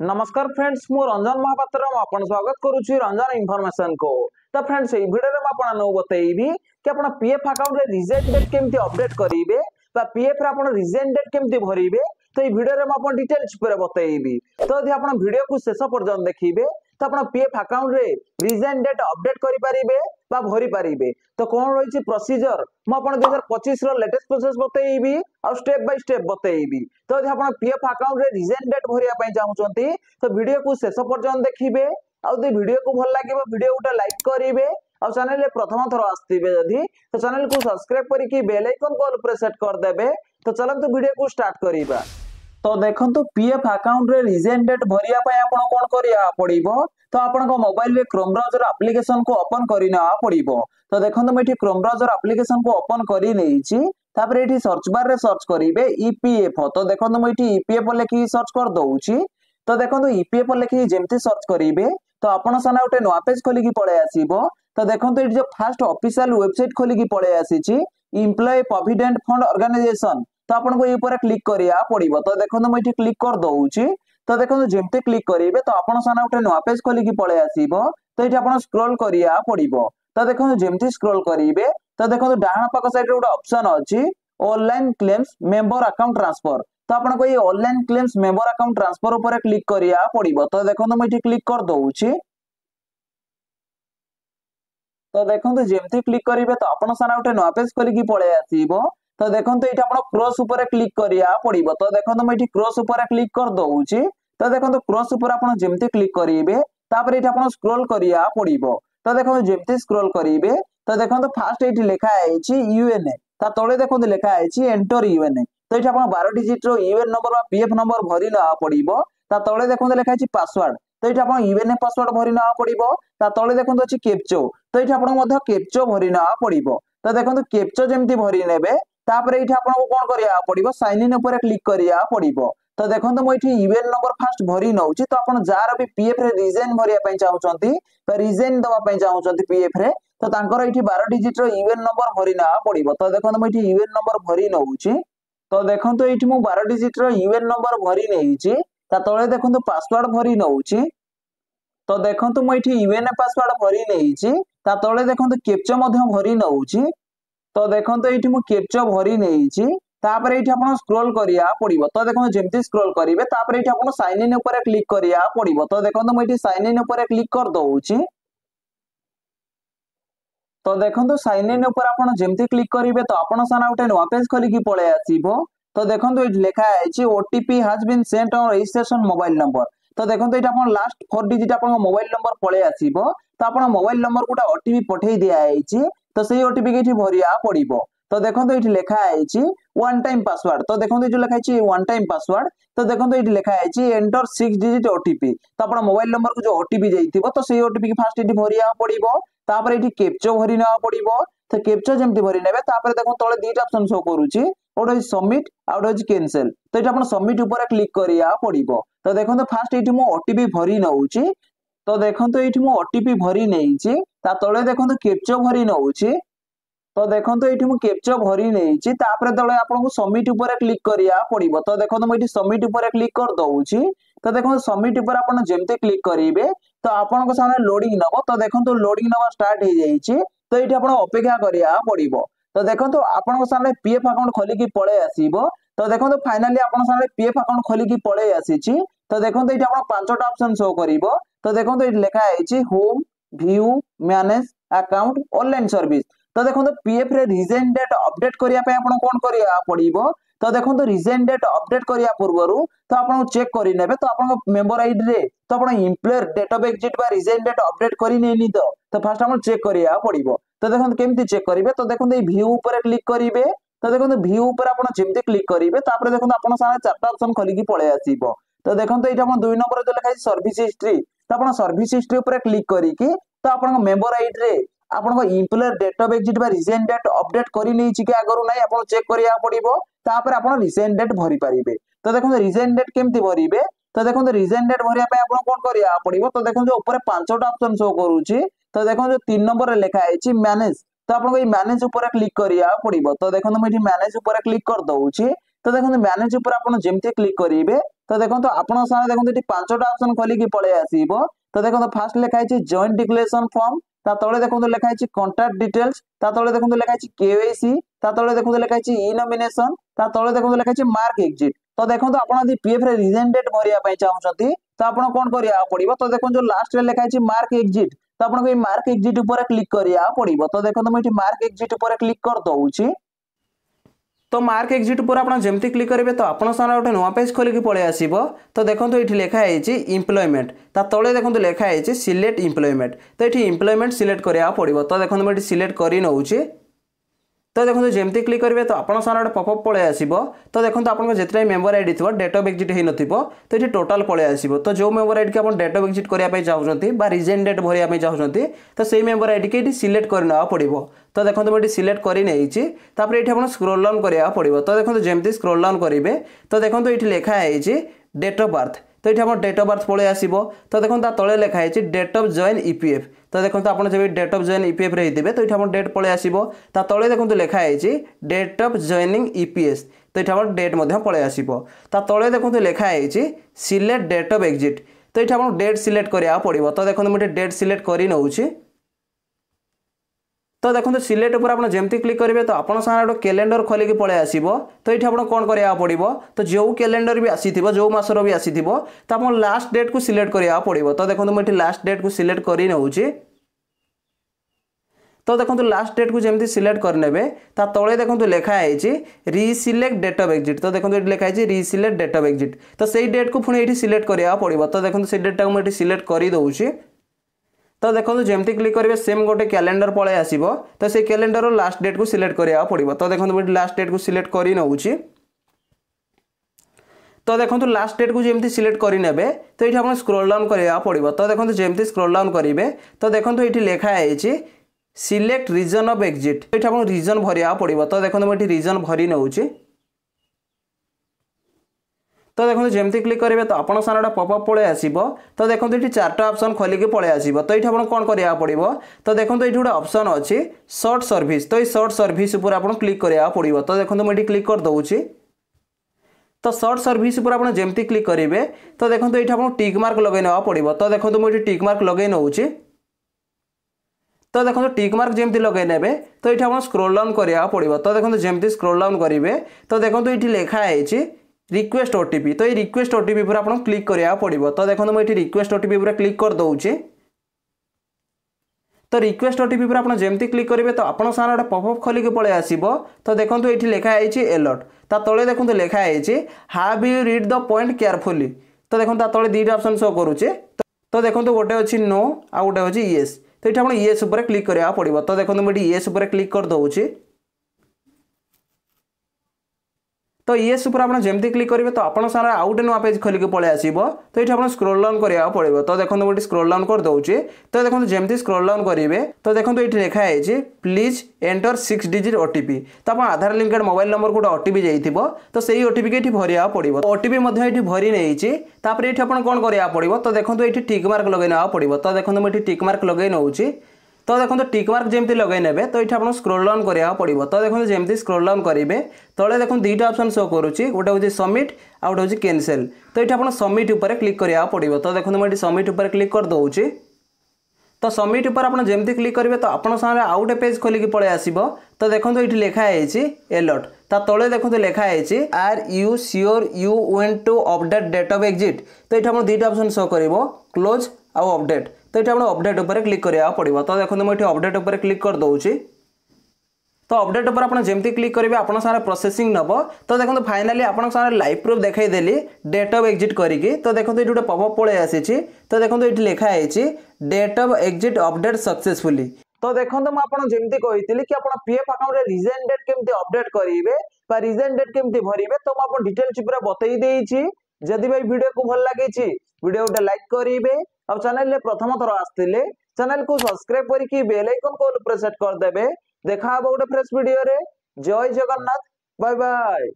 नमस्कार फ्रेंड्स मु रंजन महापात्र आपन स्वागत करुछि रंजन इन्फॉर्मेशन को। तो फ्रेंड्स ए वीडियो में आपन नो बतैबी कि आपन पीएफ अकाउंट रे रिजेक्ट डेट केमती अपडेट करिवे बा पीएफ रे आपन रिजेक्ट डेट केमती भरिवे। तो ए वीडियो रे आपन डिटेल्स पूरा बतैबी। तो यदि आपन वीडियो को शेष पर्यंत देखिबे तो आपन पीएफ अकाउंट रे रिजेक्ट डेट अपडेट करि परिबे बा भरि परिबे। तो कोन रहिछि प्रोसीजर मु आपन 2025 रो लेटेस्ट प्रोसेस बतैबी और स्टेप बाय स्टेप बतैबी। तो यदि आपन पीएफ अकाउंट रे रिजेक्ट डेट भरिया पय चाहउचंती तो वीडियो को शेष पर्यंत देखिबे। आ वीडियो को भल लगे वीडियो गोटे लाइक करेंगे और चैनल प्रथम थर आसथिबे जदि तो चैनल को सब्सक्राइब करके बेल आइकन को ऑल पर सेट कर देबे। तो चलंतु वीडियो को स्टार्ट करिबा। तो देखंतु पीएफ अकाउंट रे रिजेक्ट डेट भरिया पय आपण कोन करिया पड़िबो। तो आपण को मोबाइल रे क्रोम ब्राउजर एप्लीकेशन को ओपन करिना पड़िबो। तो देखंतु मेठी क्रोम ब्राउजर एप्लीकेशन को ओपन करि नेछि। तापर एठी सर्च बार रे सर्च करिवे ईपीएफओ। तो देखंतु मेठी ईपीएफओ लेखि सर्च कर दउछि। तो देखो ईपीएफओ लेखि जेमती सर्च करिवे तो आपण साना गोटे नया पेज खोली की पळे आसीबो। तो देखो ये जो फास्ट ऑफिशियल वेबसाइट खोली की पळे आसीची एम्प्लॉय प्रोविडेंट फंड ऑर्गेनाइजेशन। तो आपण को ये ऊपर क्लिक करिया पड़िबो। तो देखो मैं एठी क्लिक कर दउची। तो देखो जेमती क्लिक करिवे तो आपण साना गोटे नया पेज खोली की पळे आसीबो। तो एठी आपण स्क्रॉल करिया पड़िबो। तो देखो जेमती स्क्रॉल करिवे तो देखो डाहाण पाख साइड रे गोटे ऑप्शन अछि online claims member account transfer. तो आपण को ये online claims member account transfer ऊपर क्लिक करिया पड़िबो। तो देखो मैं एठी क्लिक कर दउची। तो देखो जेमती क्लिक करिवे तो आपण साना गोटे नया पेज खोली की पळे आसीबो। तो देखो ये आपण क्रॉस ऊपर क्लिक करिया पड़िबो। तो देखो मैं एठी क्रॉस ऊपर क्लिक कर दउची। तो देखो क्रॉस ऊपर आपण जेमती क्लिक करिवे तापर एठी आपण स्क्रॉल करिया पड़िबो। तो देखो जेमती स्क्रॉल करिवे तो देखो फास्ट एठी लिखा आइछि यूएनए। ता तळे देखो लिखा आइछि एंटर यूएनए। तो ये 12 डिजिट रो यूएन नंबर पीएफ नंबर भरी ना पड़िबो। ता तळे देखो लिखा आइछि पासवर्ड। तो ये आपण यूएनए पासवर्ड भरी ना पड़िबो। ता तळे देखो अछि कैप्चा। तो ये आपण मध्य कैप्चा भरी ना पड़िबो। तो देखो कैप्चा जेमती भरी नेबे तापर एठी आपण को कोन करिया पड़िबो साइन इन ऊपर क्लिक करिया पड़िबो। तो देखो मैं एठी यूएन नंबर फास्ट भरी नउची। तो आपण जार भी पीएफ रे रिजेन भरिया पय चाहउचंती तो रिजेन दवा पय चाहउचंती पीएफ रे तो तांकर एठी 12 डिजिट रो यूएन नंबर भरी ना पड़िबो। तो देखो मैं एठी यूएन नंबर भरी नउची। तो देखो ये 12 डिजिट रो यूएन नंबर भरी नहीं तले देखो पासवर्ड भरी नउची। तो देखो मैं यूएन पासवर्ड भरी नहीं तले देखो कैप्चा भरी नउची। तो देखो ये कैप्चा भरी नहीं तापर ये स्क्रॉल करिया पड़िबो। तो देखो जेमती स्क्रॉल करिवे तापर ये साइन इन ऊपर क्लिक करिया पड़िबो। तो देखो मैं साइन इन ऊपर क्लिक कर दउची। तो देखो साइन इन ऊपर आपण जेमती क्लिक करिवे तो आपण साना गोटे नया पेज खोली की पळे आसीबो। तो देखो ये लिखा है OTP has been sent on registration mobile number. तो देखो ये आपण लास्ट 4 डिजिट आपण मोबाइल नंबर पळे आसीबो। तो आपण मोबाइल नंबर कोटा ओटीपी पठेई दिया आइछि। तो सेही ओटीपी के भरिया पड़िबो। तो देखो ये लिखा है वन टाइम पासवर्ड। तो देखो जो लिखा है वन टाइम पासवर्ड। तो देखो ये लिखा है एंटर 6 डिजिट ओटीपी। तो आपण मोबाइल नंबर को जो ओटीपी जाइथिबो तो सेही ओटीपी की फास्ट एठी भरिया पड़िबो। तापर एठी कैप्चा भरि ना पड़िबो। तो कैप्चा जेमती भरि नेबे तापर देखो तळे दीटा ऑप्शन शो करूची ओडे सबमिट आ ओडे कैंसिल। तो एटा आपण सबमिट ऊपर क्लिक करिया पड़िबो। तो देखो फास्ट एठी मो ओटीपी भरि नउची। तो देखो एठी मो ओटीपी भरि नेइची ता तळे देखो कैप्चा भरि नउची। तो देखो ये कैप्चा भरी नहीं तापर तले आपको सबमिट ऊपर क्लिक करिया पड़िबो। तो देखो मैं सबमिट ऊपर क्लिक कर दउची। तो देखो सबमिट ऊपर आपण जेमते क्लिक करिवे तो आपण को सामने लोडिंग नबो। तो देखो लोडिंग नबा स्टार्ट हो जाइछि। तो ये आपण अपेक्षा करिया पड़िबो। तो देखो आपण को सामने पीएफ अकाउंट खोली की पळे आसीबो। तो देखो फाइनली आपण सामने पीएफ अकाउंट खोली की पळे आसीछि। तो देखो ये आपण पांचटा ऑप्शन शो करिवो। तो देखो ये लिखा है home view manage account online service. तो देखो पीएफ रे रिजेक्ट डेट अपडेट करिया पे आपण कोन करिया पड़िबो। तो देखो रिजेक्ट डेट अपडेट करिया पूर्वरु तो आपण चेक करि नेबे। तो आपण मेंबर आईडी रे तो आपण एम्प्लॉयर डेट ऑफ एग्जिट बा रिजेक्ट डेट अपडेट करि नेनी। तो फास्ट आपण चेक करिया पड़िबो। तो देखो केमती चेक करिवे। तो देखो ए व्यू ऊपर क्लिक करिवे। तो देखो व्यू ऊपर आपण जेमते क्लिक करिवे तापर देखो आपण सामने चारटा ऑप्शन खोली की पळे आसीबो। तो देखो एटा आपण 2 नंबर जो लिखा है सर्विस हिस्ट्री। तो आपण सर्विस हिस्ट्री ऊपर क्लिक करिकि तो आपण मेंबर आईडी रे आपण को एम्प्लॉयर डेट ऑफ एग्जिट बा रिजेक्ट डेट अपडेट करि नै छि कि आगरु नै आपण चेक करिया पड़िबो। तापर आपण रिजेक्ट डेट भरि परिबे। तो देखो रिजेक्ट डेट केमती भरिबे। तो देखो रिजेक्ट डेट भरिया पे आपण कोन करिया पड़िबो। तो देखो जो ऊपर पांचटा ऑप्शन शो करूची। तो देखो जो 3 नंबर रे लिखा है मैनेज। तो आपण को मैनेज ऊपर क्लिक करिया पड़िबो। तो देखो मैं मैनेज ऊपर क्लिक कर दउची। तो देखो मैनेज ऊपर आपण जेमती क्लिक करिवे तो देखो आपण सारा देखो ये पांचटा ऑप्शन खोलिकी पळे आसीबो। तो देखो फास्ट लिखा है जॉइंट डिक्लेरेशन फॉर्म ता तळे देखो लिखा है कांटेक्ट डिटेल्स ता तळे देखो लिखा है केवाईसी ता तळे देखो लिखा है ई नॉमिनेशन ता तळे देखो लिखा है मार्क एग्जिट। तो देखो आपण यदि पीएफ रे रिजन डेट भरिया पई चाहउछंती तो आपण कोन करिया पड़िबो। तो देखो जो लास्ट रे लिखा है मार्क एग्जिट तो आपण को मार्क एग्जिट ऊपर क्लिक करिया पड़िबो। तो देखो मैं मार्क एग्जिट ऊपर क्लिक कर दउची। तो मार्क एग्जिट पर आप जमती क्लिक करेंगे तो आप गोटे नुआ पेज खोलिकी पड़े आसब। तो देखो ये लिखाई इम्प्लॉयमेंट ता तले देखो लिखाई सिलेक्ट इम्प्लॉयमेंट तो ये इम्प्लॉयमेंट सिलेक्ट करा पड़ो। तो देखो मुझे सिलेक्ट कर नौची। तो देखो जमती क्लिक करेंगे तो आप सारा गोटे पॉपअप पड़े आसब। तो देखो आपको जितने मेम्बर आईडी थी डेट ऑफ एग्जिट हो तो ये टोटाल पड़े आसब। तो जो मेम्बर आईडी की आप डेट ऑफ एग्जिट करने चाहते रिजन डेट भरवाई चाहते तो सही मेम्बर आईडी की सिलेक्ट करना पड़ो। तो देखो मुझे सिलेक्ट कर ये स्क्रोल डाउन करा पड़ो। तो देखो जमती स्क्रोल डाउन करेंगे तो देखो ये लिखाई डेट ऑफ बर्थ तो ये डेट ऑफ बर्थ पड़े आसब। तो देखो तले लिखाई डेट ऑफ जॉइन ईपीएफ तो देखो आप जब डेट ऑफ जॉइन ईपीएफ रे होते तो ये डेट पड़े आसब। तले देखो लिखाई डेट ऑफ जॉइनिंग ईपीएस तो ये डेट पड़े आसब। तले देखो लिखाई सिलेक्ट डेट ऑफ एग्जिट तो ये डेट सिलेक्ट करा पड़ो। तो देखो मुझे डेट सिलेक्ट कर नौची। तो देखो सिलेक्ट ऊपर आप जमती क्लिक करेंगे तो आप गोटे कैलेंडर खोलिकी पड़े आसब। तो ये आप कौन करा पड़ो तो जो कैलेंडर भी आसी जो मासर भी आसी तो आप लास्ट डेट को सिलेक्ट करा पड़ो। तो देखो मुझे लास्ट डेट को सिलेक्ट कर नौची। तो देखो लास्ट डेट को जमती सिलेक्ट करने तले देखो लिखाई रिसिलेक्ट डेट ऑफ एग्जिट तो देखो ये लिखाई रिसिलेक्ट डेट ऑफ एग्जिट तो सही डेट को पुणी ये सिलेक्ट करा पड़ो। तो देखो से डेटा को मुझे सिलेक्ट कर दूसरी। तो देखो जमती क्लिक करेंगे सेम गोटे कैलेंडर पड़े आसब। तो से कैलेंडर लास्ट डेट को सिलेक्ट करा पड़ो। तो देखो मुझे लास्ट डेट को सिलेक्ट कर नौची। तो देखो लास्ट डेट को जमती सिलेक्ट करने तो ये आप स्क्रोल डाउन करा पड़ो। तो देखो जमती स्क्रोल डाउन करेंगे तो देखो ये लिखाई सिलेक्ट रीजन ऑफ एग्जिट तो ये आप रीजन भरिया पड़ो। तो देखो मुझे रीजन भरी नौची। तो देखो जमती क्लिक करेंगे तो आप सारा पॉपअप पड़े आसब। तो देखो ये चार्टा ऑप्शन खोलिकी पड़े आसब। तो ये आप कौन करा पड़ो तो देखो ये गोटे ऑप्शन अच्छी शॉर्ट सर्विस तो ये शॉर्ट सर्विस ऊपर आप क्लिक करा पड़ो। तो देखो मुझे क्लिक कर दूसरी। तो शॉर्ट सर्विस ऊपर आप जमती क्लिक करेंगे तो देखो ये आप टिक मार्क लगे ना पड़ो। तो देखो मुझे टिक मार्क लगे नौची। तो देखो टिक मार्क जमती लगे ने तो ये आप स्क्रोल डाउन करा पड़ो। तो देखो जमती स्क्रोल डाउन करेंगे तो देखो ये लिखाई रिक्वेस्ट ओटीपी तो ये रिक्वेस्ट ओटीपी पर आप क्लिक करा पड़ो। तो देखो मुझे रिक्वेस्ट ओटीपी पर क्लिक कर दूसरी। तो रिक्वेस्ट ओटीपी पर आप जमती क्लिक करेंगे तो आप सारा गोटे पॉपअप खोलिकी पड़े आसब। तो देखो ये लिखाई अलर्ट ता तले देखो लिखाई have you read the point carefully तो देखो तले दुईटा ऑप्शन शो करुचे। तो देखो गोटे अच्छी नो आ गोटे अच्छी येस तो ये आप येस उपर क्लिक करा पड़ो। तो देखो मुझे येस उपर क्लिक कर दूसरी। तो येस उपर आप जमती क्लिक करेंगे तो आप सारा आउ गोटे नुआ पेज खोलिकी पड़े आसब। तो ये आप स्क्रोल डाउन करा पड़ो। तो देखो मुझे स्क्रोल डाउन कर दूसरी। तो देखो जमती स्क्रोल डाउन करेंगे तो देखो ये लिखाई प्लीज एंटर 6 डिजिट ओटीपी तो आप आधार लिंकेड मोबाइल नंबर गोटे ओटीपी जाइए तो सही ओटीपी के भरिया पड़ो। ओटीपी ये भरी नहीं ये कौन करा पड़ो। तो देखो ये टिक मार्क लगे ना पड़ो। तो देखो मुझे टिक मार्क लगे नौची। तो देखो टिक मार्क जमती लगे ने तो ये आप स्क्रोल डाउन करा पड़ो। तो देखो जमती स्क्रोल डाउन करेंगे तले देखो दुईटा ऑप्शन शो करुच्ची गोटे हूँ सबमिट आ गोटे हूँ कैंसिल तो ये आप सबमिट उपर क्लिक करा पड़ो। तो देखो मुझे सबमिट उपर क्लिक कर दूसरी। तो सबमिट उपर आप जमती क्लिक करेंगे तो आप सारे आउ गोटे पेज खोलिकी पड़े आसब। तो देखो ये लिखाई अलर्ट ता तले देखो लिखाई are you sure you want to update date of exit तो ये आप दुईटा ऑप्शन शो कर क्लोज आउ अपडेट तो ये आप अपडेट उपर क्लिक करा पड़ो। तो देखो मुझे अपडेट उपर क्लिक कर दूसरी। तो अपडेट उपर आप जमती क्लिक करेंगे आप सारा प्रोसेसिंग नब। तो देखो फाइनाली आप सारा लाइव प्रूफ देखाईदेली डेट ऑफ एग्जिट करके। तो देखो ये गोटे पॉपअप पड़े आसी। तो देखो ये लिखाई date of exit update successfully. तो देखो मुझे जमती कही कि आप पीएफ अकाउंट रे रिजन डेट केमती अपडेट करेंगे रिजन डेट केमती भरिवे तो मुझे डिटेल्स पूरा बतई देछि। जदि भाई वीडियो को भल लगी वीडियो गोटे लाइक करेंगे और चैनल प्रथम थर आसते चैनल को सब्सक्राइब करके बेल आइकन को प्रेस कर देबे। देखा गोटे फ्रेश वीडियो रे। जय जगन्नाथ बाय बाय।